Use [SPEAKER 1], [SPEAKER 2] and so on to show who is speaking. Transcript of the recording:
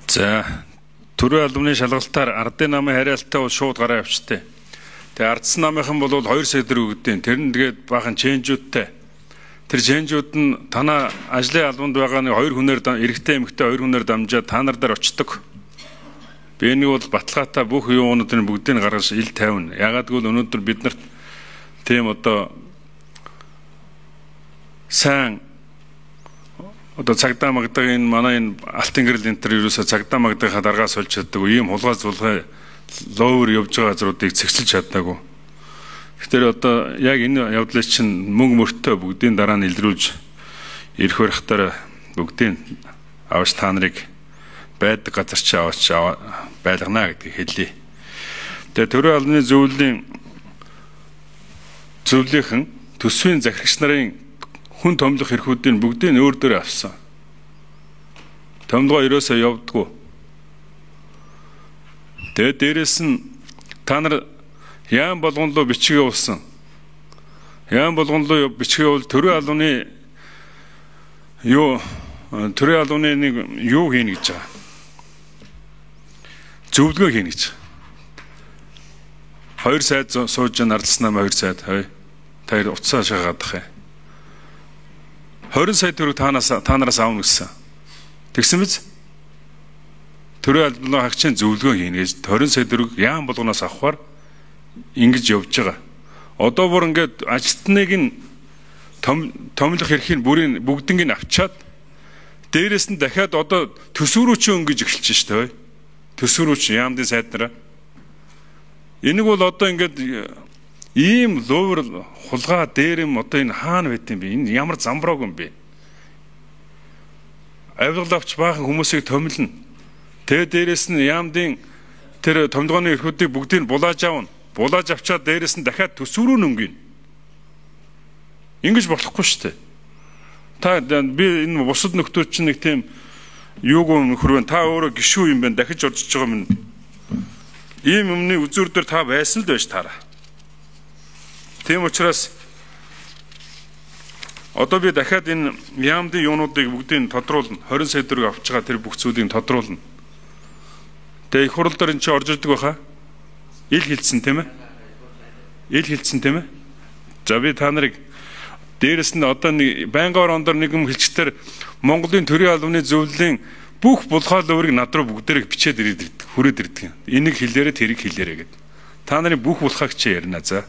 [SPEAKER 1] За төрийн албаны шалгалтаар ардын намын хариалтаа бол шууд гараа авчтай. Тэгээ ардсан намынхан бол 2 сая төгрөг өгдөө. Тэр нь тэгээд баахан ченжүүдтэй. Тэр ченжүүд нь танаа ажлын албанд байгаа нэг 2 хүнээр эрэгтэй эмэгтэй 2 хүнээр дамжаад та нар дээр очдог. Би энийг бол баталгаатай бүх юунуудын бүгдийг гаргаж ил тавина. Ягаад гэвэл өнөөдөр бид нарт тийм одоо сайн одоо цагдаа магдагийн манай энэ алтан гэрэл энтер ерөөсө цагдаа магдагийнхаа даргаас олж чаддаг ийм хулгай зулгай ловер явж байгаа газруудыг цэгцэлж чаддаггүй. Тэгэхээр одоо яг энэ явдлыг чинь мөнгө мөртөө бүгдийн дараа нь илрүүлж ирэх барихтаар бүгдийн авч та нарыг байдаг газар чи авч байлгана гэдгийг хэлье. Тэгээ төрийн албаны зөвлөлийн төсвийн захирагч нарын хүн томлох эрхүүдийн бүгдийг өөр дөр авсан. Томлогоо ерөөсөө явдггүй. Тэгээд дээрэс нь та нар яам болгон руу бичгээ явуулсан. Яам болгон руу бичгээ бол төрийн албаны нэг юу хийнэ гэж байгаа. Зөвлөгөө хийнэ гэж. 2 сайд сууж нарлснаа 2 сайд та уцаа шагаадах юм. 20 сая төгрөг та нараас аавна гэсэн. Тэгсэн биз? Төрийн албаны хаагчийн зөвлөгөө хийнэ гэж 20 сая төгрөг яам болгоноос авахаар ингэж явж байгаа. Одоо бүр ингээд ажилтныг нь томлох эрхийг бүгднийг нь авчаад дээрэс нь дахиад одоо төсвөрөө чи өнгөж эхэлж штэ. Төсвөрөө чи яамдын сайднараа. Энийг бол одоо ингээд ийм ловер хулгай дээр юм одоо энэ хаана байт юм бэ? Энэ ямар замбрааг юм бэ? Авилгалавч баахан хүмүүсийг томилно. Тэгээ дээрэс нь яамдын тэр томилгооны эрхүүдийг бүгдийг булааж аавна. Булааж авчаад дээрэс нь дахиад төсвөрөө өнгөнө. Ингэж болохгүй шүү дээ. Би энэ бусад нөхдүүд чинь нэг тийм юуг нөхөр байна. Та өөрөө гişүү юм байна. Дахиж орж иж байгаа юм. Ийм юмны үзүүр дээр та байсан л байж таараа. Тийм учраас одоо би дахиад энэ яамдын юунуудыг бүгдийг тодруулна. 20 сая төгрөг авч байгаа тэр бүх зүйлийг тодруулна. Тэгээ их хурал дээр энэ чи орж ирдэг байхаа. Ил хилцсэн тийм ээ? Ил хилцсэн тийм ээ? За би та нарыг дээрэс нь одоо нэг байнгын ондор нэг юм хэлчээр Монголын төрийн албаны зөвлөлийн бүх булхаал өөрийг над руу бүгдээрээ бичээд ирээд хүрээд ирдэг. Энийг хэлээрээ тэрийг хэлээрээ гэдэг. Та нарын бүх булхааг чи ярина за.